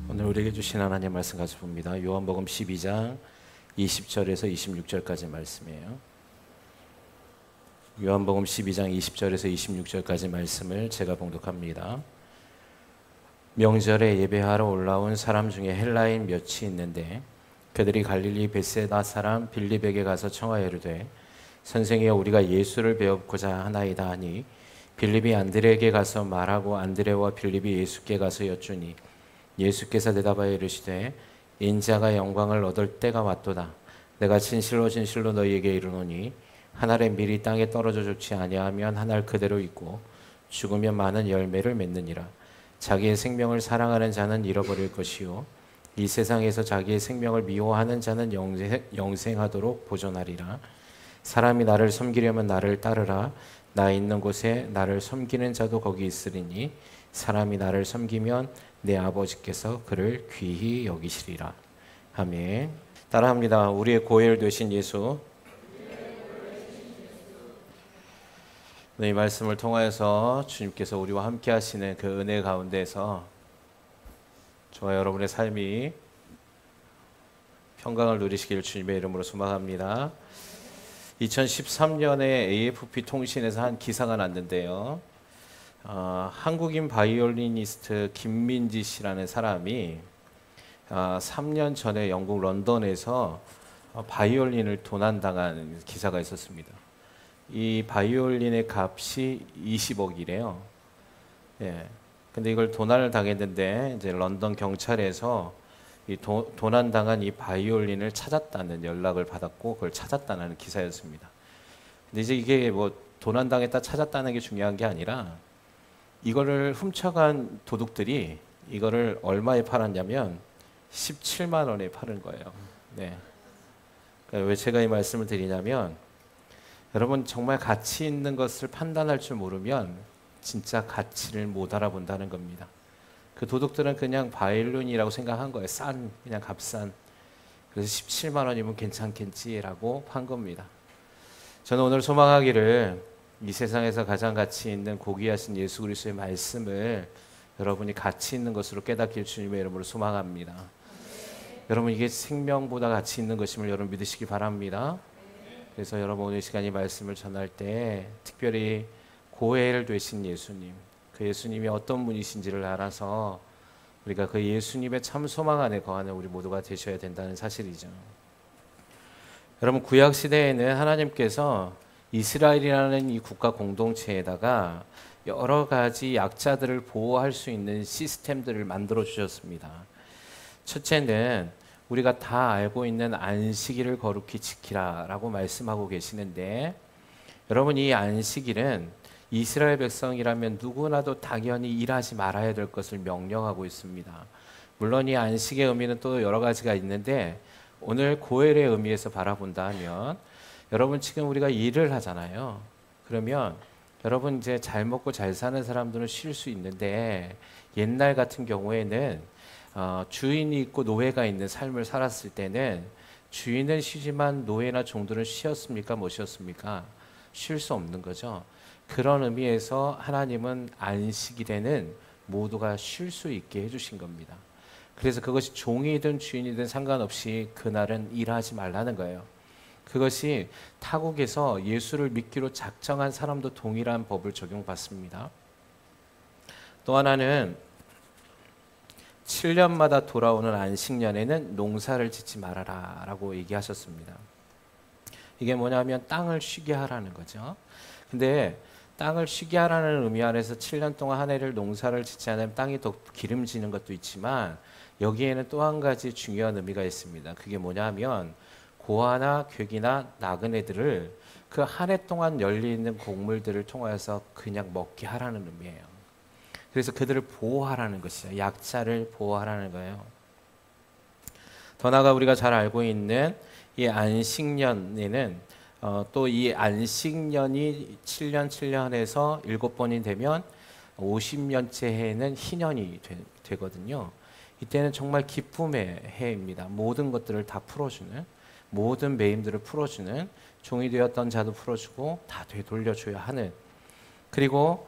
오늘 우리에게 주신 하나님 말씀 같이 봅니다. 요한복음 12장 20절에서 26절까지 말씀이에요. 요한복음 12장 20절에서 26절까지 말씀을 제가 봉독합니다. 명절에 예배하러 올라온 사람 중에 헬라인 몇이 있는데 그들이 갈릴리 벳세다 사람 빌립에게 가서 청하여 이르되 선생이여 우리가 예수를 배우고자 하나이다 하니 빌립이 안드레에게 가서 말하고 안드레와 빌립이 예수께 가서 여쭈니 예수께서 대답하여 이르시되 인자가 영광을 얻을 때가 왔도다. 내가 진실로 진실로 너희에게 이르노니 한 알의 밀이 땅에 떨어져 죽지 아니하면 한 알 그대로 있고 죽으면 많은 열매를 맺느니라. 자기의 생명을 사랑하는 자는 잃어버릴 것이요 이 세상에서 자기의 생명을 미워하는 자는 영생하도록 보존하리라. 사람이 나를 섬기려면 나를 따르라. 나 있는 곳에 나를 섬기는 자도 거기 있으리니 사람이 나를 섬기면 내 아버지께서 그를 귀히 여기시리라. 아멘. 따라합니다. 우리의 고엘 되신 예수. 이 말씀을 통하여서 주님께서 우리와 함께 하시는 그 은혜 가운데서 저와 여러분의 삶이 평강을 누리시길 주님의 이름으로 소망합니다. 2013년에 AFP 통신에서 한 기사가 났는데요. 한국인 바이올리니스트 김민지 씨라는 사람이 3년 전에 영국 런던에서 바이올린을 도난당한 기사가 있었습니다. 이 바이올린의 값이 20억이래요. 예. 근데 이걸 도난을 당했는데 이제 런던 경찰에서 이 도난당한 이 바이올린을 찾았다는 연락을 받았고 그걸 찾았다는 기사였습니다. 근데 이제 이게 뭐 도난당했다 찾았다는 게 중요한 게 아니라 이거를 훔쳐간 도둑들이 이거를 얼마에 팔았냐면 17만 원에 파는 거예요. 네. 그러니까 왜 제가 이 말씀을 드리냐면 여러분 정말 가치 있는 것을 판단할 줄 모르면 진짜 가치를 못 알아본다는 겁니다. 그 도둑들은 그냥 바이올린이라고 생각한 거예요. 그냥 값싼. 그래서 17만 원이면 괜찮겠지라고 판 겁니다. 저는 오늘 소망하기를 이 세상에서 가장 가치 있는 고귀하신 예수 그리스도의 말씀을 여러분이 가치 있는 것으로 깨닫길 주님의 이름으로 소망합니다. 여러분 이게 생명보다 가치 있는 것임을 여러분 믿으시기 바랍니다. 그래서 여러분 오늘 시간에 말씀을 전할 때 특별히 고엘 되신 예수님, 그 예수님이 어떤 분이신지를 알아서 우리가 그 예수님의 참 소망 안에 거하는 우리 모두가 되셔야 된다는 사실이죠. 여러분 구약 시대에는 하나님께서 이스라엘이라는 이 국가 공동체에다가 여러 가지 약자들을 보호할 수 있는 시스템들을 만들어 주셨습니다. 첫째는 우리가 다 알고 있는 안식일을 거룩히 지키라라고 말씀하고 계시는데 여러분 이 안식일은 이스라엘 백성이라면 누구나도 당연히 일하지 말아야 될 것을 명령하고 있습니다. 물론 이 안식의 의미는 또 여러 가지가 있는데 오늘 고엘의 의미에서 바라본다 하면 여러분 지금 우리가 일을 하잖아요. 그러면 여러분 이제 잘 먹고 잘 사는 사람들은 쉴 수 있는데 옛날 같은 경우에는 주인이 있고 노예가 있는 삶을 살았을 때는 주인은 쉬지만 노예나 종들은 쉬었습니까? 못 쉬었습니까? 쉴 수 없는 거죠. 그런 의미에서 하나님은 안식일에는 모두가 쉴 수 있게 해주신 겁니다. 그래서 그것이 종이든 주인이든 상관없이 그날은 일하지 말라는 거예요. 그것이 타국에서 예수를 믿기로 작정한 사람도 동일한 법을 적용받습니다. 또 하나는 7년마다 돌아오는 안식년에는 농사를 짓지 말아라 라고 얘기하셨습니다. 이게 뭐냐면 땅을 쉬게 하라는 거죠. 근데 땅을 쉬게 하라는 의미 안에서 7년 동안 한 해를 농사를 짓지 않으면 땅이 더 기름지는 것도 있지만 여기에는 또 한 가지 중요한 의미가 있습니다. 그게 뭐냐면 고아나 괴기나 나그네들을 그 한 해 동안 열리는 곡물들을 통해서 그냥 먹게 하라는 의미예요. 그래서 그들을 보호하라는 것이죠. 약자를 보호하라는 거예요. 더 나아가 우리가 잘 알고 있는 이 안식년에는 또 이 안식년이 7년에서 7번이 되면 50년째 해는 희년이 되거든요. 이때는 정말 기쁨의 해입니다. 모든 것들을 다 풀어주는, 모든 매임들을 풀어주는, 종이 되었던 자도 풀어주고 다 되돌려줘야 하는. 그리고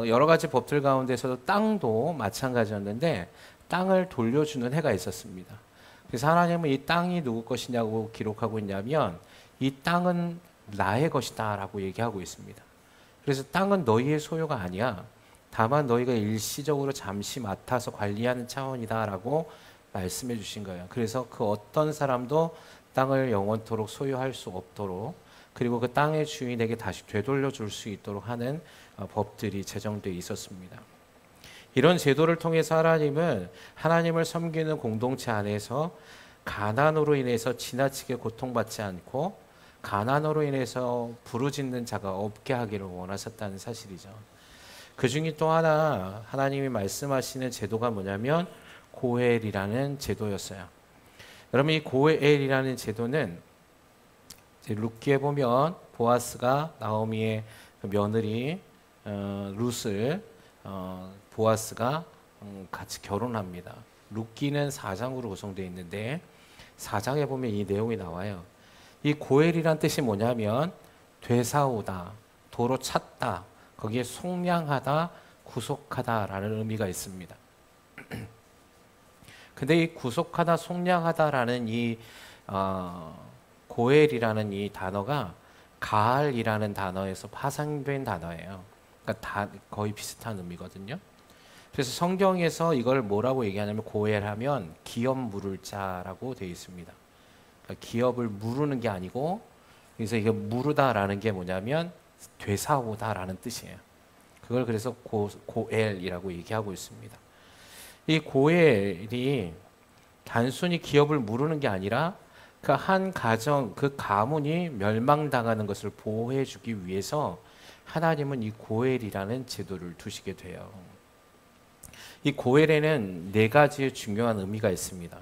여러 가지 법들 가운데서도 땅도 마찬가지였는데 땅을 돌려주는 해가 있었습니다. 그래서 하나님은 이 땅이 누구 것이냐고 기록하고 있냐면 이 땅은 나의 것이다 라고 얘기하고 있습니다. 그래서 땅은 너희의 소유가 아니야. 다만 너희가 일시적으로 잠시 맡아서 관리하는 차원이다 라고 말씀해 주신 거예요. 그래서 그 어떤 사람도 땅을 영원토록 소유할 수 없도록, 그리고 그 땅의 주인에게 다시 되돌려 줄 수 있도록 하는 법들이 제정되어 있었습니다. 이런 제도를 통해서 하나님은 하나님을 섬기는 공동체 안에서 가난으로 인해서 지나치게 고통받지 않고 가난으로 인해서 부르짖는 자가 없게 하기를 원하셨다는 사실이죠. 그 중에 또 하나 하나님이 말씀하시는 제도가 뭐냐면 고엘이라는 제도였어요. 여러분, 이 고엘이라는 제도는 룻기에 보면 보아스가 나오미의 며느리 룻을 보아스가 같이 결혼합니다. 룻기는 4장으로 구성되어 있는데 4장에 보면 이 내용이 나와요. 이 고엘이란 뜻이 뭐냐면 되사오다, 도로 찾다, 거기에 속량하다, 구속하다라는 의미가 있습니다. 근데 이 구속하다, 속량하다라는 이 고엘이라는 이 단어가 가알이라는 단어에서 파생된 단어예요. 그러니까 다 거의 비슷한 의미거든요. 그래서 성경에서 이걸 뭐라고 얘기하냐면 고엘하면 기업 물을 자라고 되어 있습니다. 그러니까 기업을 무르는 게 아니고, 그래서 이게 무르다라는 게 뭐냐면 되사오다라는 뜻이에요. 그걸 그래서 고엘이라고 얘기하고 있습니다. 이 고엘이 단순히 기업을 무르는 게 아니라 그 한 가정, 그 가문이 멸망당하는 것을 보호해주기 위해서 하나님은 이 고엘이라는 제도를 두시게 돼요. 이 고엘에는 4가지의 중요한 의미가 있습니다.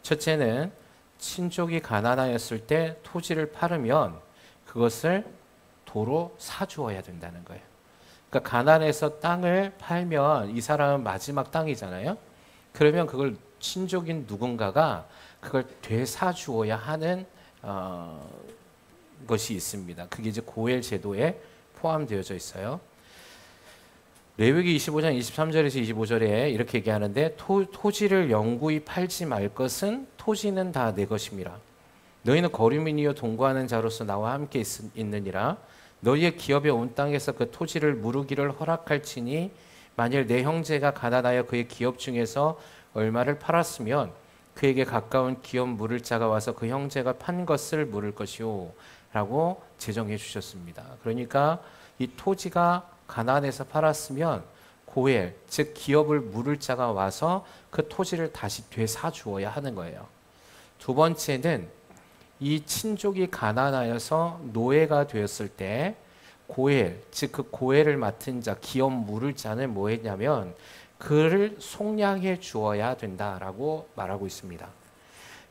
첫째는 친족이 가난하였을 때 토지를 팔으면 그것을 도로 사주어야 된다는 거예요. 그러니까 가난해서 땅을 팔면 이 사람은 마지막 땅이잖아요. 그러면 그걸 친족인 누군가가 그걸 되사주어야 하는 것이 있습니다. 그게 이제 고엘 제도에 포함되어져 있어요. 레위기 25장 23절에서 25절에 이렇게 얘기하는데 토지를 영구히 팔지 말 것은 토지는 다 내 것임이라. 너희는 거류민이요 동거하는 자로서 나와 함께 있느니라. 너희의 기업에 온 땅에서 그 토지를 무르기를 허락할지니 만일 내 형제가 가난하여 그의 기업 중에서 얼마를 팔았으면 그에게 가까운 기업 물을 자가 와서 그 형제가 판 것을 물을 것이요 라고 제정해 주셨습니다. 그러니까 이 토지가 가난해서 팔았으면 고엘, 즉 기업을 물을 자가 와서 그 토지를 다시 되사주어야 하는 거예요. 두 번째는 이 친족이 가난하여서 노예가 되었을 때 고엘, 즉 그 고엘을 맡은 자, 기업 물을 자는 뭐 했냐면 그를 속량해 주어야 된다라고 말하고 있습니다.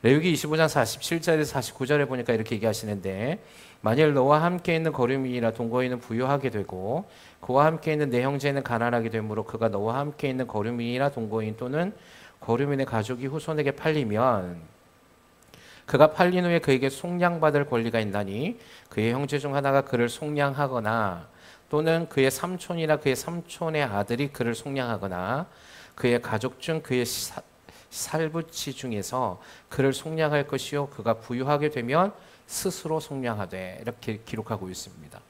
레위기 25장 47절에서 49절에 보니까 이렇게 얘기하시는데 만일 너와 함께 있는 거류민이나 동거인은 부유하게 되고 그와 함께 있는 내 형제는 가난하게 되므로 그가 너와 함께 있는 거류민이나 동거인 또는 거류민의 가족이 후손에게 팔리면 그가 팔린 후에 그에게 속량받을 권리가 있나니 그의 형제 중 하나가 그를 속량하거나 또는 그의 삼촌이나 그의 삼촌의 아들이 그를 속량하거나 그의 가족 중 그의 살부치 중에서 그를 속량할 것이요 그가 부유하게 되면 스스로 속량하되 이렇게 기록하고 있습니다.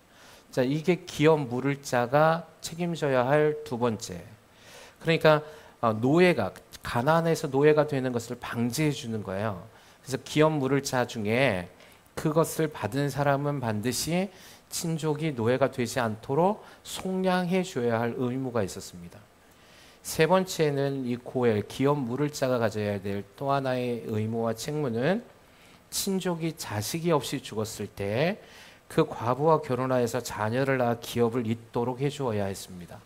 자, 이게 기업 물을 자가 책임져야 할 두 번째. 그러니까 노예가 가난해서 노예가 되는 것을 방지해 주는 거예요. 그래서 기업 물을 자 중에 그것을 받은 사람은 반드시 친족이 노예가 되지 않도록 속량해 줘야 할 의무가 있었습니다. 세 번째는 이 고엘, 기업 물을 자가 가져야 될 또 하나의 의무와 책무는 친족이 자식이 없이 죽었을 때 그 과부와 결혼하여서 자녀를 낳아 기업을 잇도록 해주어야 했습니다.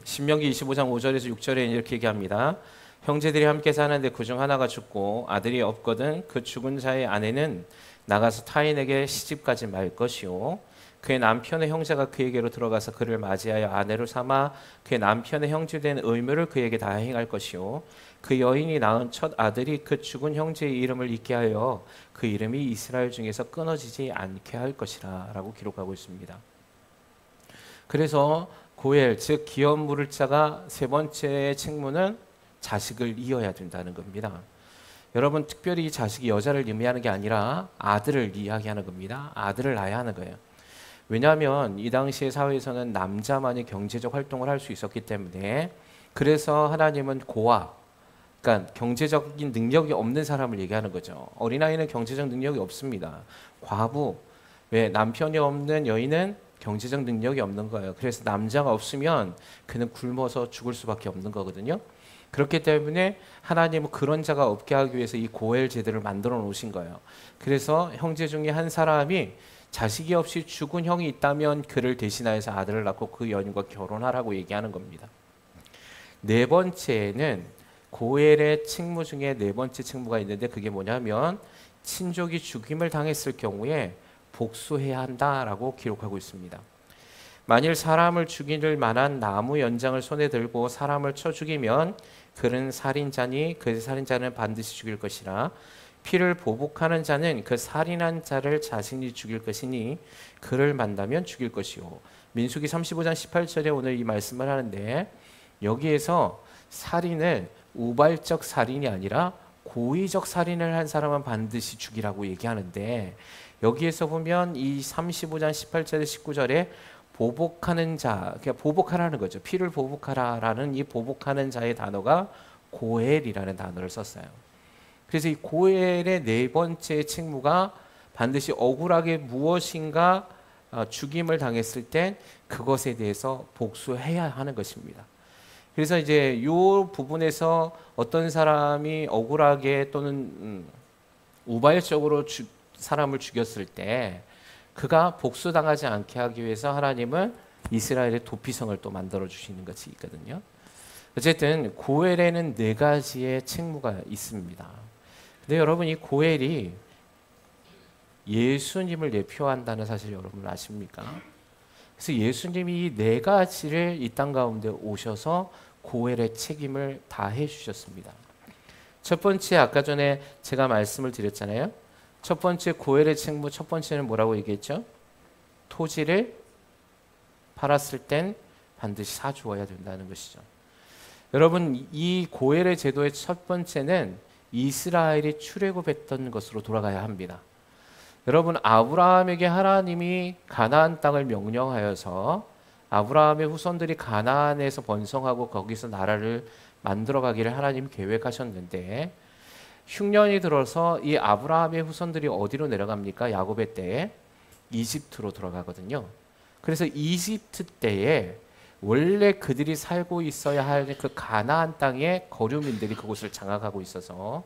신명기 25장 5절에서 6절에 이렇게 얘기합니다. 형제들이 함께 사는데 그중 하나가 죽고 아들이 없거든 그 죽은 자의 아내는 나가서 타인에게 시집가지 말 것이요 그의 남편의 형제가 그에게로 들어가서 그를 맞이하여 아내로 삼아 그의 남편의 형제된 의무를 그에게 다 행할 것이요 그 여인이 낳은 첫 아들이 그 죽은 형제의 이름을 잊게 하여 그 이름이 이스라엘 중에서 끊어지지 않게 할 것이라 라고 기록하고 있습니다. 그래서 고엘, 즉 기업 물을 자가 세 번째 책무는 자식을 이어야 된다는 겁니다. 여러분, 특별히 이 자식이 여자를 의미하는 게 아니라 아들을 이야기하는 겁니다. 아들을 낳아야 하는 거예요. 왜냐하면 이 당시의 사회에서는 남자만이 경제적 활동을 할 수 있었기 때문에, 그래서 하나님은 고아, 그러니까 경제적인 능력이 없는 사람을 얘기하는 거죠. 어린아이는 경제적 능력이 없습니다. 과부, 왜 남편이 없는 여인은 경제적 능력이 없는 거예요. 그래서 남자가 없으면 그는 굶어서 죽을 수밖에 없는 거거든요. 그렇기 때문에 하나님은 그런 자가 없게 하기 위해서 이 고엘 제도를 만들어 놓으신 거예요. 그래서 형제 중에 한 사람이 자식이 없이 죽은 형이 있다면 그를 대신하여서 아들을 낳고 그 여인과 결혼하라고 얘기하는 겁니다. 네 번째는 고엘의 책무 중에 네 번째 책무가 있는데, 그게 뭐냐면 친족이 죽임을 당했을 경우에 복수해야 한다라고 기록하고 있습니다. 만일 사람을 죽일 만한 나무 연장을 손에 들고 사람을 쳐 죽이면 그는 살인자니 그 살인자는 반드시 죽일 것이라, 피를 보복하는 자는 그 살인한 자를 자신이 죽일 것이니 그를 만나면 죽일 것이요. 민수기 35장 18절에 오늘 이 말씀을 하는데, 여기에서 살인을 우발적 살인이 아니라 고의적 살인을 한 사람은 반드시 죽이라고 얘기하는데, 여기에서 보면 이 35장 18절에 19절에 보복하는 자, 그러니까 보복하라는 거죠. 피를 보복하라라는 이 보복하는 자의 단어가 고엘이라는 단어를 썼어요. 그래서 이 고엘의 네 번째 책무가 반드시 억울하게 무엇인가 죽임을 당했을 때 그것에 대해서 복수해야 하는 것입니다. 그래서 이제 이 부분에서 어떤 사람이 억울하게 또는 우발적으로 사람을 죽였을 때 그가 복수당하지 않게 하기 위해서 하나님은 이스라엘의 도피성을 또 만들어 주시는 것이 있거든요. 어쨌든 고엘에는 네 가지의 책무가 있습니다. 근데 여러분, 이 고엘이 예수님을 예표한다는 사실 여러분 아십니까? 그래서 예수님이 이 네 가지를 이 땅 가운데 오셔서 고엘의 책임을 다해 주셨습니다. 첫 번째, 아까 전에 제가 말씀을 드렸잖아요. 첫 번째 고엘의 책무, 첫 번째는 뭐라고 얘기했죠? 토지를 팔았을 땐 반드시 사주어야 된다는 것이죠. 여러분, 이 고엘의 제도의 첫 번째는 이스라엘이 출애굽했던 것으로 돌아가야 합니다. 여러분, 아브라함에게 하나님이 가나안 땅을 명령하여서 아브라함의 후손들이 가나안에서 번성하고 거기서 나라를 만들어 가기를 하나님 계획하셨는데, 흉년이 들어서 이 아브라함의 후손들이 어디로 내려갑니까? 야곱의 때에 이집트로 들어가거든요. 그래서 이집트 때에 원래 그들이 살고 있어야 할 그 가나안 땅의 거류민들이 그곳을 장악하고 있어서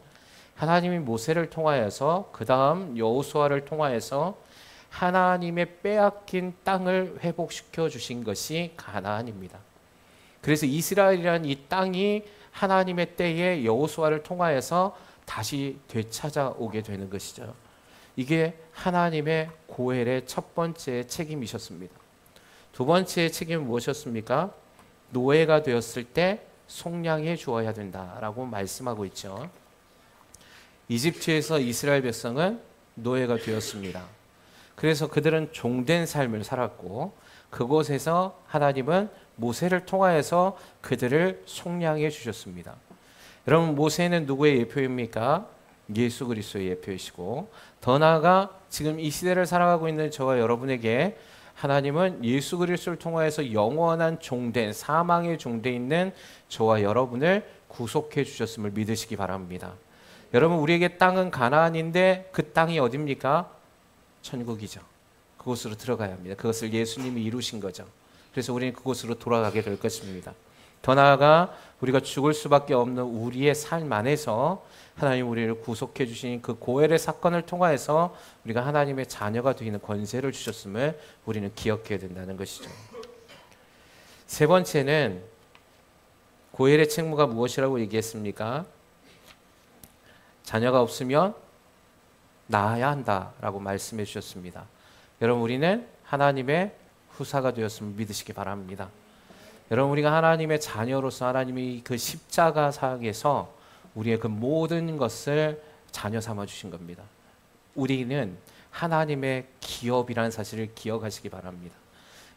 하나님이 모세를 통하여서, 그 다음 여호수아를 통하여서 하나님의 빼앗긴 땅을 회복시켜 주신 것이 가나안입니다. 그래서 이스라엘이라는 이 땅이 하나님의 때에 여호수아를 통하여서 다시 되찾아오게 되는 것이죠. 이게 하나님의 고엘의 첫 번째 책임이셨습니다. 두 번째 책임은 무엇이었습니까? 노예가 되었을 때 속량해 주어야 된다라고 말씀하고 있죠. 이집트에서 이스라엘 백성은 노예가 되었습니다. 그래서 그들은 종된 삶을 살았고, 그곳에서 하나님은 모세를 통하여서 그들을 속량해 주셨습니다. 여러분, 모세는 누구의 예표입니까? 예수 그리스도의 예표이시고, 더 나아가 지금 이 시대를 살아가고 있는 저와 여러분에게 하나님은 예수 그리스도를 통하여서 영원한 종된, 사망의 종돼 있는 저와 여러분을 구속해 주셨음을 믿으시기 바랍니다. 여러분, 우리에게 땅은 가나안인데 그 땅이 어디입니까? 천국이죠. 그곳으로 들어가야 합니다. 그것을 예수님이 이루신 거죠. 그래서 우리는 그곳으로 돌아가게 될 것입니다. 더 나아가 우리가 죽을 수밖에 없는 우리의 삶 안에서 하나님 우리를 구속해 주신 그 고엘의 사건을 통하여서 우리가 하나님의 자녀가 되는 권세를 주셨음을 우리는 기억해야 된다는 것이죠. 세 번째는 고엘의 책무가 무엇이라고 얘기했습니까? 자녀가 없으면 낳아야 한다라고 말씀해 주셨습니다. 여러분, 우리는 하나님의 후사가 되었음을 믿으시기 바랍니다. 여러분, 우리가 하나님의 자녀로서 하나님이 그 십자가 사역에서 우리의 그 모든 것을 자녀 삼아 주신 겁니다. 우리는 하나님의 기업이라는 사실을 기억하시기 바랍니다.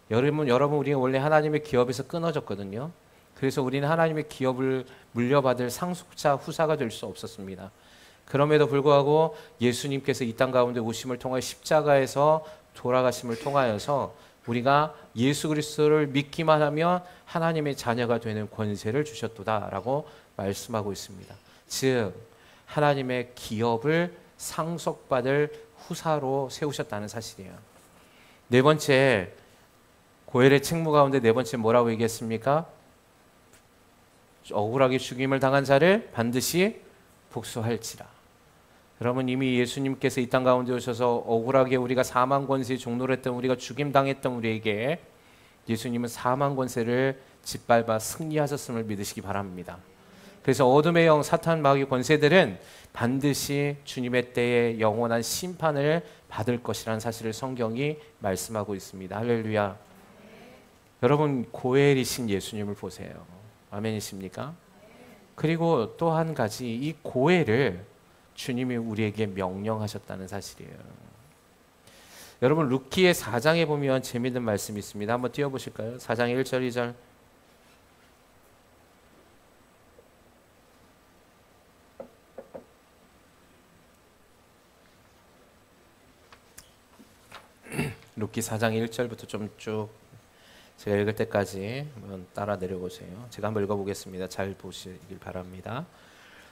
여러분 우리가 원래 하나님의 기업에서 끊어졌거든요. 그래서 우리는 하나님의 기업을 물려받을 상속자 후사가 될 수 없었습니다. 그럼에도 불구하고 예수님께서 이 땅 가운데 오심을 통하여 십자가에서 돌아가심을 통하여서 우리가 예수 그리스도를 믿기만 하면 하나님의 자녀가 되는 권세를 주셨도다라고 말씀하고 있습니다. 즉 하나님의 기업을 상속받을 후사로 세우셨다는 사실이에요. 네 번째, 고엘의 책무 가운데 네 번째 뭐라고 얘기했습니까? 억울하게 죽임을 당한 자를 반드시 복수할지라. 여러분, 이미 예수님께서 이 땅 가운데 오셔서 억울하게 우리가 사망 권세에 종노를 했던, 우리가 죽임 당했던 우리에게 예수님은 사망 권세를 짓밟아 승리하셨음을 믿으시기 바랍니다. 그래서 어둠의 영, 사탄, 마귀 권세들은 반드시 주님의 때에 영원한 심판을 받을 것이라는 사실을 성경이 말씀하고 있습니다. 할렐루야. 여러분, 고엘이신 예수님을 보세요. 아멘이십니까? 그리고 또 한 가지, 이 고엘을 주님이 우리에게 명령하셨다는 사실이에요. 여러분, 루키의 4장에 보면 재미있는 말씀이 있습니다. 한번 띄워보실까요? 4장 1절 2절. 루키 4장 1절부터 좀 쭉 제가 읽을 때까지 한번 따라 내려보세요. 제가 한번 읽어보겠습니다. 잘 보시길 바랍니다.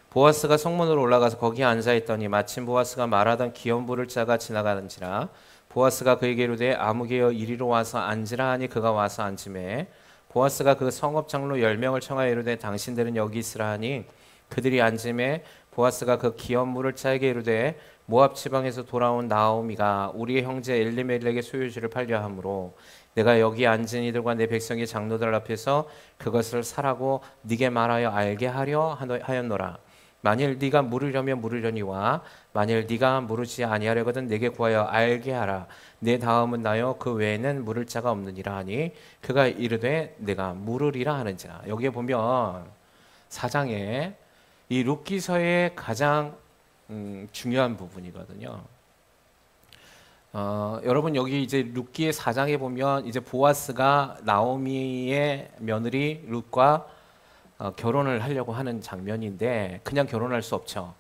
보아스가 성문으로 올라가서 거기에 앉아있더니 마침 보아스가 말하던 기업물을 자가 지나가는지라. 보아스가 그에게 이르되 아무개여 이리로 와서 앉으라 하니 그가 와서 앉으매 보아스가 그 성읍 장로 10명을 청하여 이르되 당신들은 여기 있으라 하니 그들이 앉으매 보아스가 그 기업물을 자에게 이르되 모압 지방에서 돌아온 나오미가 우리의 형제 엘리멜렉의 소유지를 팔려 함으로 내가 여기 앉은 이들과 내 백성의 장로들 앞에서 그것을 사라고 네게 말하여 알게 하려 하였노라. 만일 네가 물으려면 물으려니와 만일 네가 물으지 아니하려거든 내게 구하여 알게 하라. 내 다음은 나요 그 외에는 물을 자가 없느니라 하니 그가 이르되 내가 물으리라 하는지라. 여기에 보면 사장에 이 룻기서의 가장 중요한 부분이거든요. 여러분, 여기 이제 룻기의 4장에 보면 이제 보아스가 나오미의 며느리 룻과 결혼을 하려고 하는 장면인데 그냥 결혼할 수 없죠.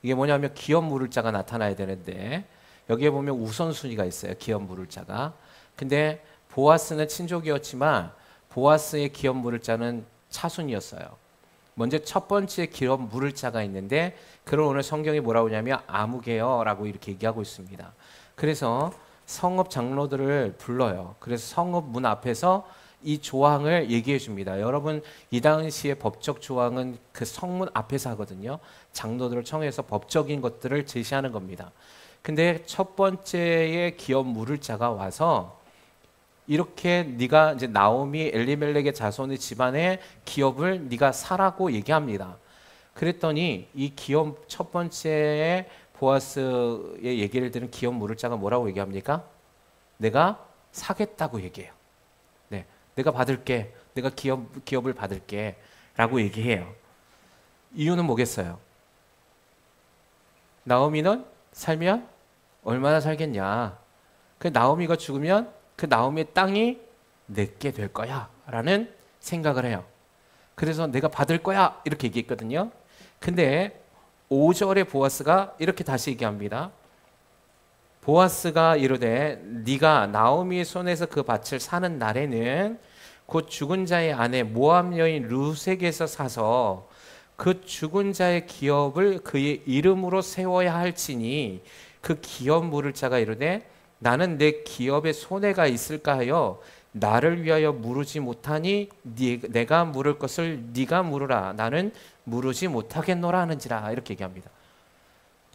이게 뭐냐면 기업 물을 자가 나타나야 되는데 여기에 보면 우선순위가 있어요. 기업 물을 자가. 근데 보아스는 친족이었지만 보아스의 기업 물을 자는 차순이었어요. 먼저 첫 번째 기업 물을 자가 있는데 그걸 오늘 성경이 뭐라고 하냐면 아무개여라고 이렇게 얘기하고 있습니다. 그래서 성읍 장로들을 불러요. 그래서 성읍 문 앞에서 이 조항을 얘기해 줍니다. 여러분, 이 당시의 법적 조항은 그 성문 앞에서 하거든요. 장로들을 청해서 법적인 것들을 제시하는 겁니다. 근데 첫 번째의 기업 물을 자가 와서 이렇게 네가 이제 나오미 엘리멜렉의 자손의 집안의 기업을 네가 사라고 얘기합니다. 그랬더니 이 기업 첫 번째의 보아스의 얘기를 들은 기업 물을 자가 뭐라고 얘기합니까? 내가 사겠다고 얘기해요. 네, 내가 받을게. 내가 기업을 받을게. 라고 얘기해요. 이유는 뭐겠어요? 나오미는 살면 얼마나 살겠냐. 그 나오미가 죽으면 그 나오미의 땅이 내게 될 거야. 라는 생각을 해요. 그래서 내가 받을 거야. 이렇게 얘기했거든요. 근데 5절에 보아스가 이렇게 다시 얘기합니다. 보아스가 이르되 네가 나오미의 손에서 그 밭을 사는 날에는 곧 죽은 자의 아내 모압 여인 룻에게서 사서 그 죽은 자의 기업을 그의 이름으로 세워야 할지니 그 기업 물을 자가 이르되 나는 내 기업에 손해가 있을까 하여 나를 위하여 물으지 못하니 내가 물을 것을 네가 물으라. 나는 물으지 못하겠노라 하는지라. 이렇게 얘기합니다.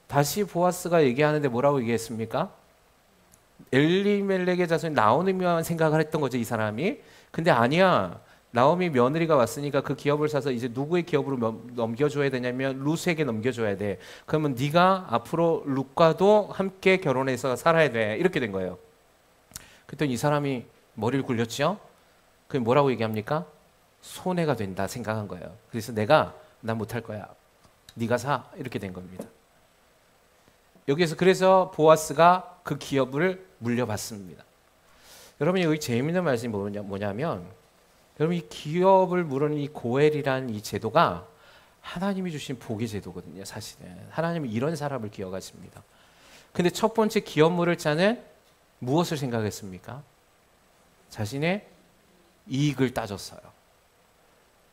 다시 보아스가 얘기하는데 뭐라고 얘기했습니까? 엘리멜렉의 자손이 나오미만 생각을 했던 거죠, 이 사람이. 근데 아니야. 나오미 며느리가 왔으니까 그 기업을 사서 이제 누구의 기업으로 넘겨줘야 되냐면 룻에게 넘겨줘야 돼. 그러면 네가 앞으로 룻과도 함께 결혼해서 살아야 돼. 이렇게 된 거예요. 그랬더니 이 사람이 머리를 굴렸죠. 그게 뭐라고 얘기합니까? 손해가 된다 생각한 거예요. 그래서 난 못할 거야. 네가 사. 이렇게 된 겁니다. 여기에서 그래서 보아스가 그 기업을 물려받습니다. 여러분 여기 재미있는 말씀이 뭐냐면 여러분 이 기업을 물은 이 고엘이라는 이 제도가 하나님이 주신 복의 제도거든요. 사실은 하나님은 이런 사람을 기억하십니다. 근데 첫 번째 기업 물을 자는 무엇을 생각했습니까? 자신의 이익을 따졌어요.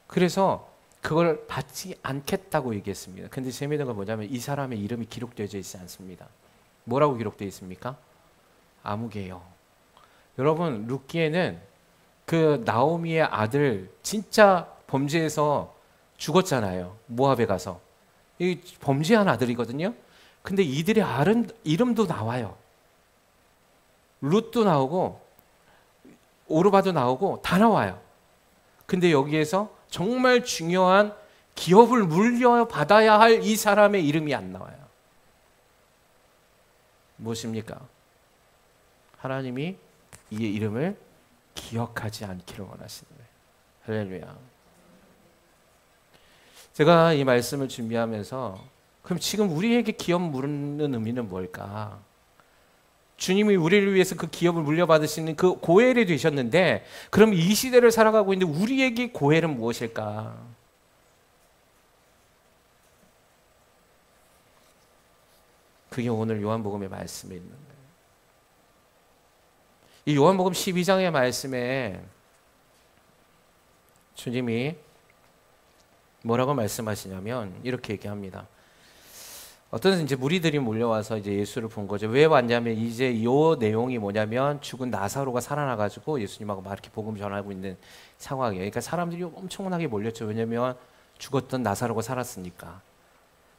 그래서 그걸 받지 않겠다고 얘기했습니다. 근데 재미있는 건 뭐냐면 이 사람의 이름이 기록되어 있지 않습니다. 뭐라고 기록되어 있습니까? 아무개요. 여러분 룻기에는 그 나오미의 아들 진짜 범죄해서 죽었잖아요. 모압에 가서. 이 범죄한 아들이거든요. 근데 이들의 이름도 나와요. 룻도 나오고 오르바도 나오고 다 나와요. 근데 여기에서 정말 중요한 기업을 물려받아야 할 이 사람의 이름이 안 나와요. 무엇입니까? 하나님이 이의 이름을 기억하지 않기를 원하시는 거예요. 할렐루야. 제가 이 말씀을 준비하면서 그럼 지금 우리에게 기업 물는 의미는 뭘까? 주님이 우리를 위해서 그 기업을 물려받으시는 그 고엘이 되셨는데 그럼 이 시대를 살아가고 있는데 우리에게 고엘은 무엇일까? 그게 오늘 요한복음의 말씀에 있는 거예요. 이 요한복음 12장의 말씀에 주님이 뭐라고 말씀하시냐면 이렇게 얘기합니다. 어떤 이제 무리들이 몰려와서 이제 예수를 본 거죠. 왜 왔냐면 이제 이 내용이 뭐냐면 죽은 나사로가 살아나가지고 예수님하고 막 이렇게 복음 전하고 있는 상황이에요. 그러니까 사람들이 엄청나게 몰렸죠. 왜냐면 죽었던 나사로가 살았으니까.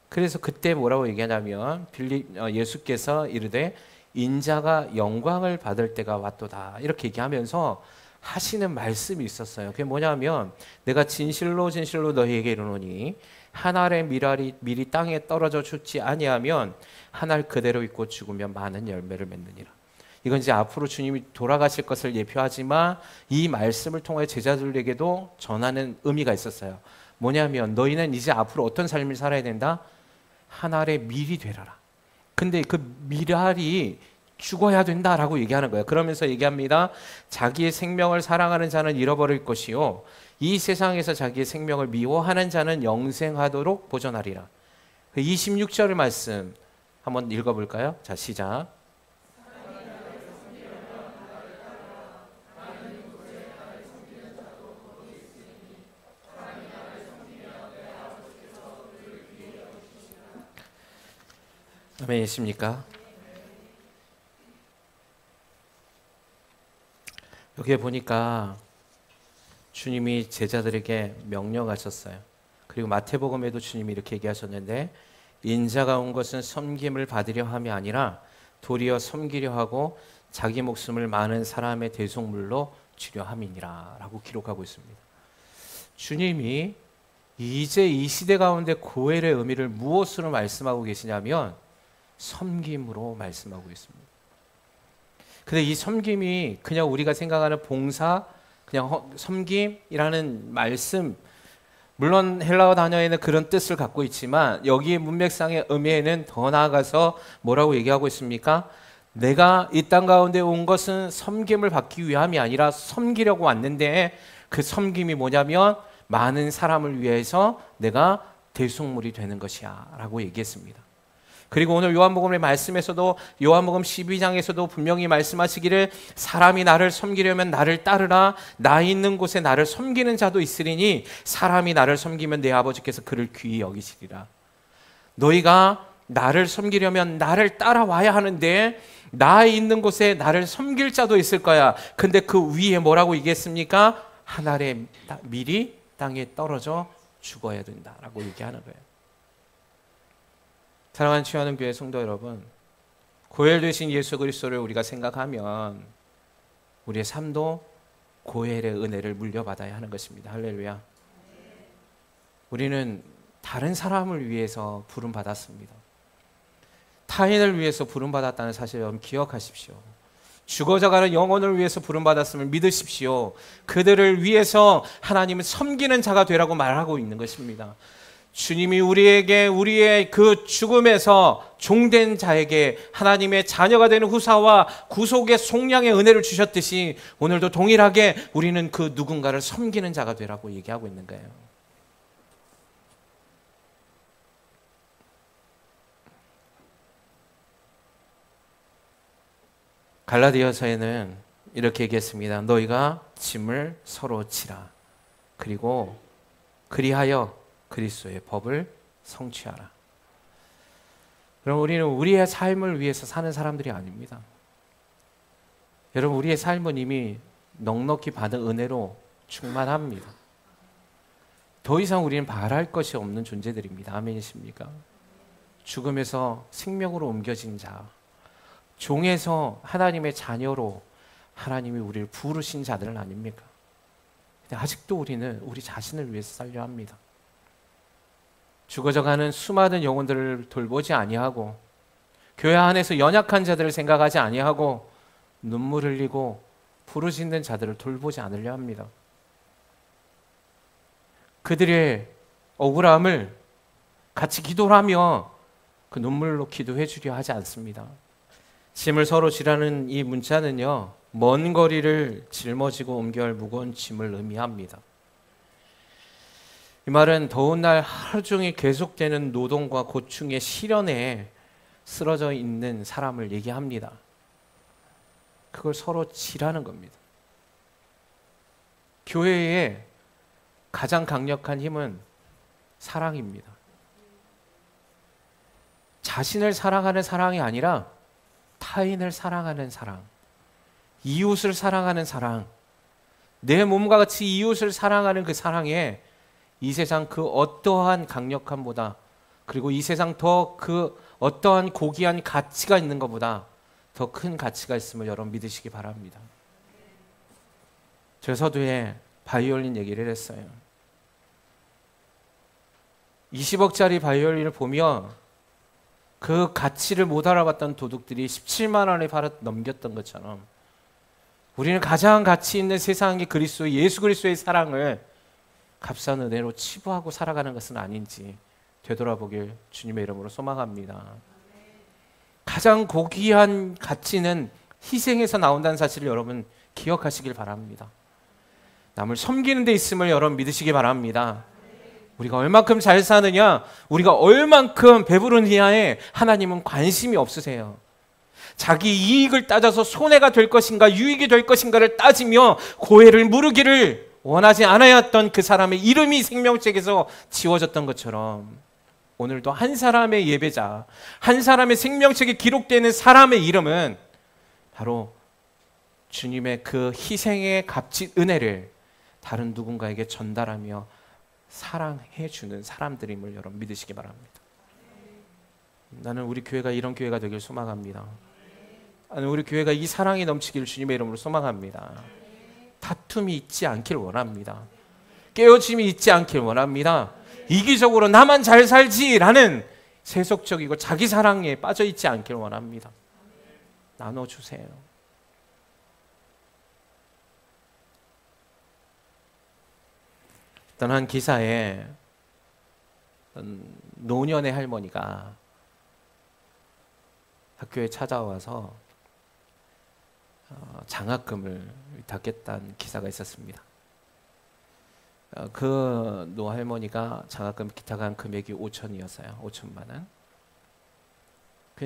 그래서 그때 뭐라고 얘기하냐면 예수께서 이르되 인자가 영광을 받을 때가 왔도다 이렇게 얘기하면서 하시는 말씀이 있었어요. 그게 뭐냐면 내가 진실로 진실로 너희에게 이르노니 한 알의 밀이 땅에 떨어져 죽지 아니하면 한 알 그대로 있고 죽으면 많은 열매를 맺느니라. 이건 이제 앞으로 주님이 돌아가실 것을 예표하지만 이 말씀을 통해 제자들에게도 전하는 의미가 있었어요. 뭐냐면 너희는 이제 앞으로 어떤 삶을 살아야 된다? 한 알의 밀이 되라라. 근데 그 밀알이 죽어야 된다라고 얘기하는 거예요. 그러면서 얘기합니다. 자기의 생명을 사랑하는 자는 잃어버릴 것이요 이 세상에서 자기의 생명을 미워하는 자는 영생하도록 보존하리라. 26절의 말씀 한번 읽어볼까요? 자, 시작. 아멘이십니까? 여기에 보니까 주님이 제자들에게 명령하셨어요. 그리고 마태복음에도 주님이 이렇게 얘기하셨는데 인자가 온 것은 섬김을 받으려 함이 아니라 도리어 섬기려 하고 자기 목숨을 많은 사람의 대속물로 주려 함이니라 라고 기록하고 있습니다. 주님이 이제 이 시대 가운데 고엘의 의미를 무엇으로 말씀하고 계시냐면 섬김으로 말씀하고 있습니다. 근데 이 섬김이 그냥 우리가 생각하는 봉사, 그냥 섬김이라는 말씀, 물론 헬라어 단어에는 그런 뜻을 갖고 있지만 여기에 문맥상의 의미에는 더 나아가서 뭐라고 얘기하고 있습니까? 내가 이 땅 가운데 온 것은 섬김을 받기 위함이 아니라 섬기려고 왔는데 그 섬김이 뭐냐면 많은 사람을 위해서 내가 대속물이 되는 것이야 라고 얘기했습니다. 그리고 오늘 요한복음의 말씀에서도 요한복음 12장에서도 분명히 말씀하시기를 사람이 나를 섬기려면 나를 따르라. 나 있는 곳에 나를 섬기는 자도 있으리니 사람이 나를 섬기면 내 아버지께서 그를 귀히 여기시리라. 너희가 나를 섬기려면 나를 따라와야 하는데 나 있는 곳에 나를 섬길 자도 있을 거야. 근데 그 위에 뭐라고 얘기했습니까? 한 알의 밀이 땅에 떨어져 죽어야 된다라고 얘기하는 거예요. 사랑하는 취하는 교회 성도 여러분, 고엘 되신 예수 그리스도를 우리가 생각하면 우리의 삶도 고엘의 은혜를 물려받아야 하는 것입니다. 할렐루야. 우리는 다른 사람을 위해서 부름받았습니다. 타인을 위해서 부름받았다는 사실을 여러분 기억하십시오. 죽어져가는 영혼을 위해서 부름받았음을 믿으십시오. 그들을 위해서 하나님은 섬기는 자가 되라고 말하고 있는 것입니다. 주님이 우리에게 우리의 그 죽음에서 종된 자에게 하나님의 자녀가 되는 후사와 구속의 속량의 은혜를 주셨듯이 오늘도 동일하게 우리는 그 누군가를 섬기는 자가 되라고 얘기하고 있는 거예요. 갈라디아서에는 이렇게 얘기했습니다. 너희가 짐을 서로 지라. 그리고 그리하여 그리스도의 법을 성취하라. 그럼 우리는 우리의 삶을 위해서 사는 사람들이 아닙니다. 여러분, 우리의 삶은 이미 넉넉히 받은 은혜로 충만합니다. 더 이상 우리는 바랄 것이 없는 존재들입니다. 아멘이십니까? 죽음에서 생명으로 옮겨진 자, 종에서 하나님의 자녀로 하나님이 우리를 부르신 자들은 아닙니까? 근데 아직도 우리는 우리 자신을 위해서 살려 합니다. 죽어져가는 수많은 영혼들을 돌보지 아니하고, 교회 안에서 연약한 자들을 생각하지 아니하고, 눈물 흘리고 부르짖는 자들을 돌보지 않으려 합니다. 그들의 억울함을 같이 기도를 하며 그 눈물로 기도해 주려 하지 않습니다. 짐을 서로 지라는 이 문자는요, 먼 거리를 짊어지고 옮겨야 할 무거운 짐을 의미합니다. 이 말은 더운 날 하루 종일 계속되는 노동과 고충의 시련에 쓰러져 있는 사람을 얘기합니다. 그걸 서로 지라는 겁니다. 교회의 가장 강력한 힘은 사랑입니다. 자신을 사랑하는 사랑이 아니라 타인을 사랑하는 사랑, 이웃을 사랑하는 사랑, 내 몸과 같이 이웃을 사랑하는 그 사랑에 이 세상 그 어떠한 강력함보다, 그리고 이 세상 더 그 어떠한 고귀한 가치가 있는 것보다 더 큰 가치가 있음을 여러분 믿으시기 바랍니다. 저 서두에 바이올린 얘기를 했어요. 20억짜리 바이올린을 보며 그 가치를 못 알아봤던 도둑들이 17만 원에 팔아 넘겼던 것처럼 우리는 가장 가치 있는 세상의 그리스도 예수 그리스도의 사랑을 값싼 은혜로 치부하고 살아가는 것은 아닌지 되돌아보길 주님의 이름으로 소망합니다. 가장 고귀한 가치는 희생에서 나온다는 사실을 여러분 기억하시길 바랍니다. 남을 섬기는 데 있음을 여러분 믿으시기 바랍니다. 우리가 얼만큼 잘 사느냐, 우리가 얼만큼 배부르느냐에 하나님은 관심이 없으세요. 자기 이익을 따져서 손해가 될 것인가 유익이 될 것인가를 따지며 고해를 무르기를 원하지 않아야 했던 그 사람의 이름이 생명책에서 지워졌던 것처럼 오늘도 한 사람의 예배자, 한 사람의 생명책에 기록되는 사람의 이름은 바로 주님의 그 희생의 값진 은혜를 다른 누군가에게 전달하며 사랑해 주는 사람들임을 여러분 믿으시기 바랍니다. 나는 우리 교회가 이런 교회가 되길 소망합니다. 나는 우리 교회가 이 사랑이 넘치기를 주님의 이름으로 소망합니다. 다툼이 있지 않길 원합니다. 깨어짐이 있지 않길 원합니다. 이기적으로 나만 잘 살지라는 세속적이고 자기 사랑에 빠져 있지 않길 원합니다. 나눠주세요. 어떤 한 기사에 노년의 할머니가 학교에 찾아와서 장학금을 닫겠다는 기사가 있었습니다. 그 노할머니가 장학금 기탁한 금액이 5천이었어요. 5천만 원.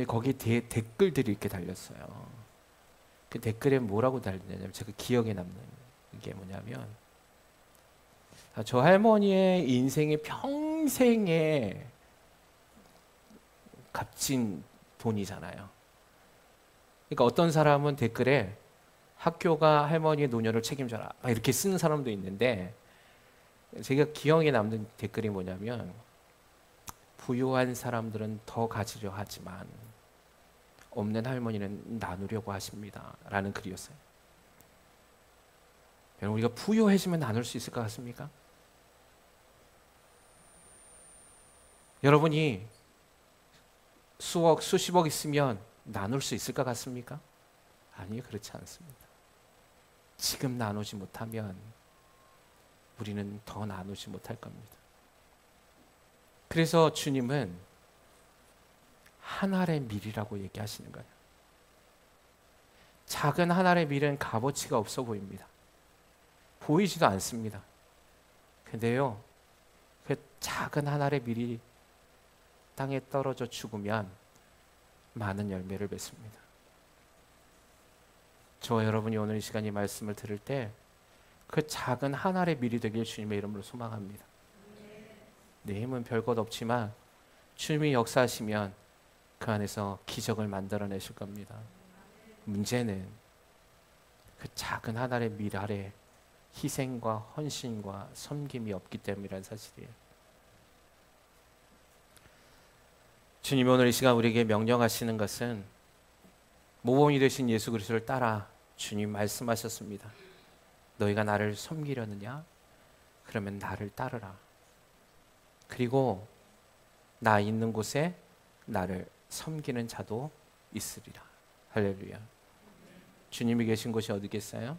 거기 댓글들이 이렇게 달렸어요. 그 댓글에 뭐라고 달렸냐면 제가 기억에 남는 게 뭐냐면 저 할머니의 인생의 평생의 값진 돈이잖아요. 그러니까 어떤 사람은 댓글에 학교가 할머니의 노년을 책임져라 이렇게 쓰는 사람도 있는데 제가 기억에 남는 댓글이 뭐냐면 부유한 사람들은 더 가지려 하지만 없는 할머니는 나누려고 하십니다 라는 글이었어요. 여러분 우리가 부유해지면 나눌 수 있을 것 같습니까? 여러분이 수억 수십억 있으면 나눌 수 있을 것 같습니까? 아니요, 그렇지 않습니다. 지금 나누지 못하면 우리는 더 나누지 못할 겁니다. 그래서 주님은 한 알의 밀이라고 얘기하시는 거예요. 작은 한 알의 밀은 값어치가 없어 보입니다. 보이지도 않습니다. 근데요, 그 작은 한 알의 밀이 땅에 떨어져 죽으면 많은 열매를 맺습니다. 저와 여러분이 오늘 이 시간 이 말씀을 들을 때 그 작은 한 알의 밀이 되길 주님의 이름으로 소망합니다. 내 힘은 별것 없지만 주님이 역사하시면 그 안에서 기적을 만들어내실 겁니다. 문제는 그 작은 한 알의 밀 아래 희생과 헌신과 섬김이 없기 때문이라는 사실이에요. 주님이 오늘 이 시간 우리에게 명령하시는 것은 모범이 되신 예수 그리스도를 따라 주님 말씀하셨습니다. 너희가 나를 섬기려느냐? 그러면 나를 따르라. 그리고 나 있는 곳에 나를 섬기는 자도 있으리라. 할렐루야. 주님이 계신 곳이 어디겠어요?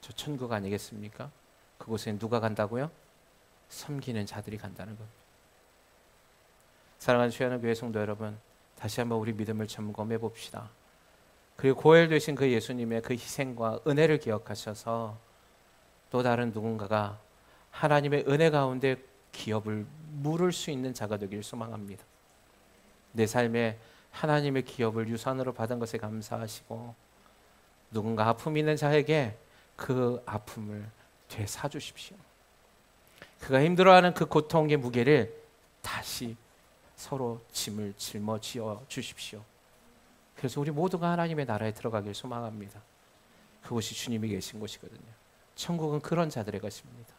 저 천국 아니겠습니까? 그곳에 누가 간다고요? 섬기는 자들이 간다는 겁니다. 사랑하는 주야는 교회 성도 여러분, 다시 한번 우리 믿음을 점검해 봅시다. 그리고 고엘 되신 그 예수님의 그 희생과 은혜를 기억하셔서 또 다른 누군가가 하나님의 은혜 가운데 기업을 물을 수 있는 자가 되길 소망합니다. 내 삶에 하나님의 기업을 유산으로 받은 것에 감사하시고 누군가 아픔 있는 자에게 그 아픔을 되사주십시오. 그가 힘들어하는 그 고통의 무게를 다시 서로 짐을 짊어지어 주십시오. 그래서 우리 모두가 하나님의 나라에 들어가길 소망합니다. 그곳이 주님이 계신 곳이거든요. 천국은 그런 자들의 것입니다.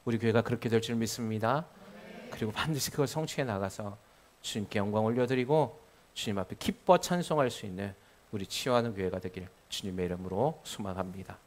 우리 교회가 그렇게 될 줄 믿습니다. 그리고 반드시 그걸 성취해 나가서 주님께 영광 올려드리고 주님 앞에 기뻐 찬송할 수 있는 우리 치유하는 교회가 되길 주님의 이름으로 소망합니다.